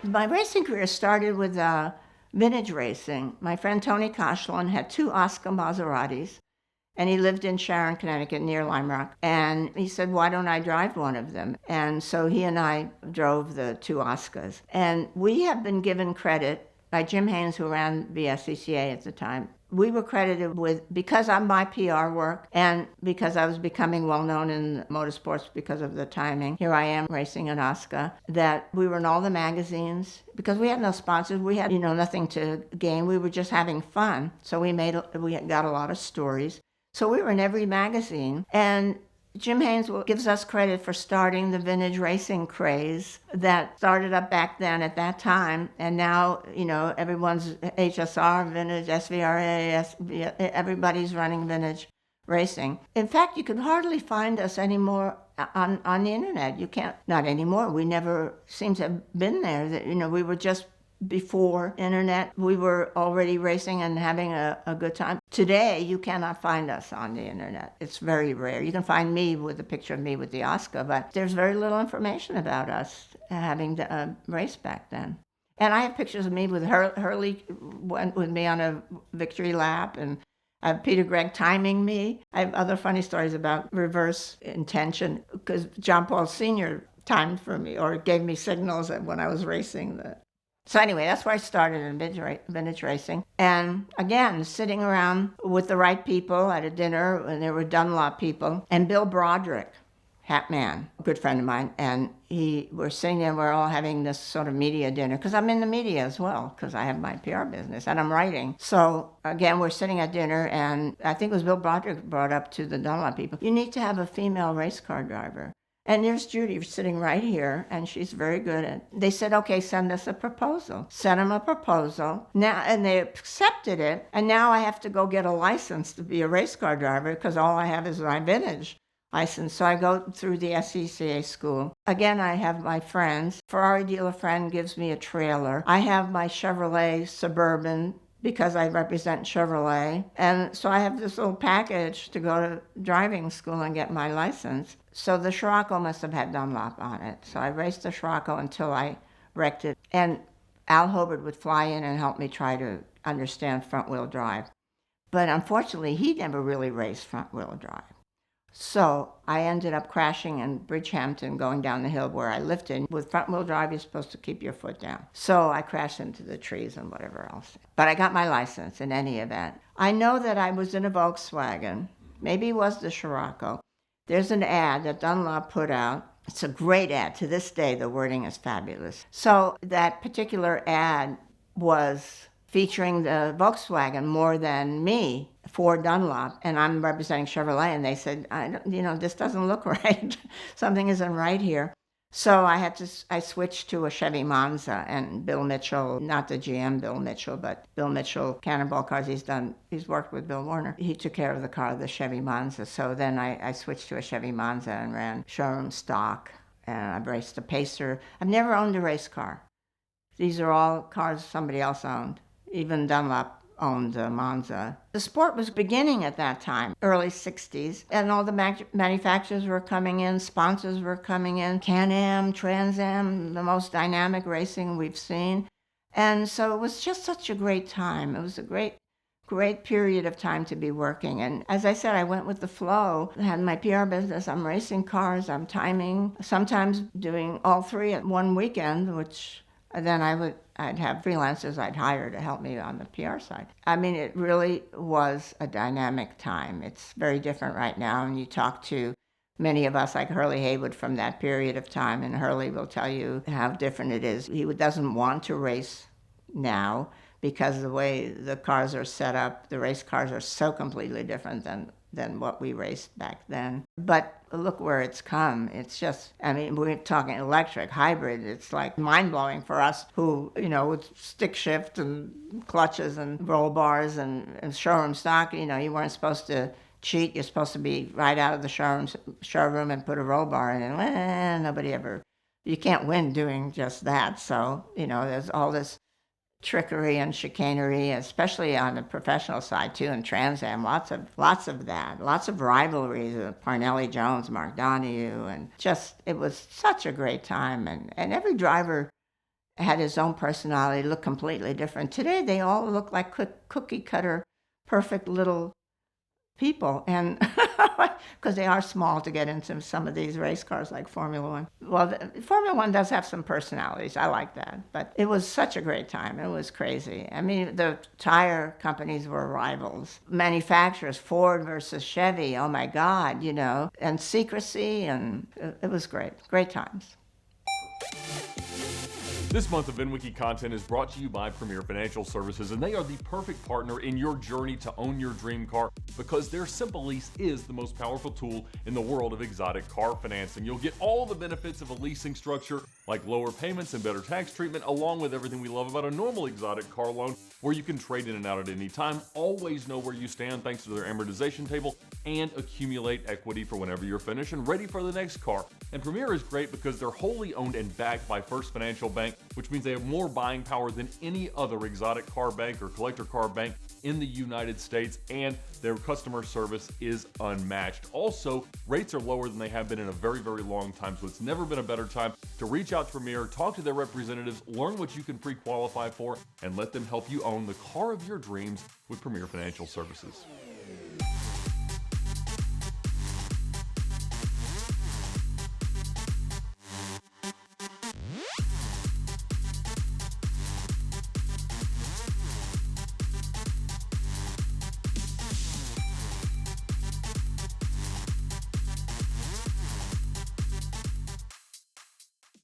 My racing career started with vintage racing. My friend Tony Koshlin had two Oscar Maseratis, and he lived in Sharon, Connecticut, near Lime Rock. And he said, why don't I drive one of them? And so he and I drove the two Oscars. And we have been given credit by Jim Haynes, who ran VSCCA at the time. We were credited with, because of my PR work and because I was becoming well known in motorsports because of the timing, here I am racing an Oscar, that we were in all the magazines because we had no sponsors. We had, nothing to gain. We were just having fun. So we got a lot of stories. So we were in every magazine. And Jim Haynes gives us credit for starting the vintage racing craze that started up back then at that time. And now, everyone's HSR, vintage, SVRA, everybody's running vintage racing. In fact, you can hardly find us anymore on the internet. You can't, not anymore. We never seem to have been there. That we were just before internet, we were already racing and having a good time. Today, you cannot find us on the internet. It's very rare. You can find me with a picture of me with the Oscar, but there's very little information about us having raced back then. And I have pictures of me with Hurley went with me on a victory lap, and I have Peter Gregg timing me. I have other funny stories about reverse intention because John Paul Sr. timed for me or gave me signals when I was racing So anyway, that's where I started in vintage racing. And again, sitting around with the right people at a dinner, and there were Dunlop people, and Bill Broderick, Hat Man, a good friend of mine, and we're sitting there, we're all having this sort of media dinner, because I'm in the media as well, because I have my PR business, and I'm writing. So again, we're sitting at dinner, and I think it was Bill Broderick brought up to the Dunlop people, you need to have a female race car driver. And there's Judy sitting right here, and she's very good at. They said, okay, send us a proposal. Sent them a proposal. Now, and they accepted it, and now I have to go get a license to be a race car driver because all I have is my vintage license. So I go through the SCCA school. Again, I have my friends. Ferrari dealer friend gives me a trailer. I have my Chevrolet Suburban because I represent Chevrolet. And so I have this little package to go to driving school and get my license. So the Scirocco must have had Dunlop on it. So I raced the Scirocco until I wrecked it. And Al Hobart would fly in and help me try to understand front-wheel drive. But unfortunately, he never really raced front-wheel drive. So I ended up crashing in Bridgehampton, going down the hill where I lifted. With front-wheel drive, you're supposed to keep your foot down. So I crashed into the trees and whatever else. But I got my license in any event. I know that I was in a Volkswagen. Maybe it was the Scirocco. There's an ad that Dunlop put out. It's a great ad. To this day, the wording is fabulous. So that particular ad was featuring the Volkswagen more than me for Dunlop, and I'm representing Chevrolet, and they said, this doesn't look right. Something isn't right here. So I switched to a Chevy Monza, and Bill Mitchell, not the GM Bill Mitchell, but Bill Mitchell, Cannonball Cars, he's worked with Bill Warner. He took care of the car, the Chevy Monza. So then I switched to a Chevy Monza and ran showroom stock, and I raced a Pacer. I've never owned a race car. These are all cars somebody else owned. Even Dunlop owned the Monza. The sport was beginning at that time, early 60s, and all the manufacturers were coming in, sponsors were coming in, Can-Am, Trans Am, the most dynamic racing we've seen. And so it was just such a great time. It was a great period of time to be working. And as I said, I went with the flow. I had my PR business, I'm racing cars, I'm timing, sometimes doing all three at one weekend, which then I'd have freelancers I'd hire to help me on the PR side. I mean, it really was a dynamic time. It's very different right now, and you talk to many of us like Hurley Haywood from that period of time, and Hurley will tell you how different it is. He doesn't want to race now because the way the cars are set up, the race cars are so completely different than what we raced back then. But look where it's come. It's just, we're talking electric, hybrid. It's like mind-blowing for us who, with stick shift and clutches and roll bars and showroom stock, you weren't supposed to cheat. You're supposed to be right out of the showroom and put a roll bar in, and you can't win doing just that. So, there's all this trickery and chicanery, especially on the professional side too, and Trans Am, lots of that, lots of rivalries with Parnelli Jones, Mark Donohue, and it was such a great time, and every driver had his own personality, looked completely different. Today, they all look like cookie cutter, perfect little people, and because they are small to get into some of these race cars like Formula One. Well, Formula One does have some personalities. I like that, but it was such a great time. It was crazy. I mean, the tire companies were rivals. Manufacturers, Ford versus Chevy. Oh my God, and secrecy, and it was great. Great times. This month of VINwiki content is brought to you by Premier Financial Services, and they are the perfect partner in your journey to own your dream car because their Simple Lease is the most powerful tool in the world of exotic car financing. You'll get all the benefits of a leasing structure like lower payments and better tax treatment, along with everything we love about a normal exotic car loan where you can trade in and out at any time, always know where you stand thanks to their amortization table, and accumulate equity for whenever you're finished and ready for the next car. And Premier is great because they're wholly owned and backed by First Financial Bank, which means they have more buying power than any other exotic car bank or collector car bank in the United States, and their customer service is unmatched. Also, rates are lower than they have been in a very, very long time, so it's never been a better time to reach out to Premier, talk to their representatives, learn what you can pre-qualify for, and let them help you own the car of your dreams with Premier Financial Services.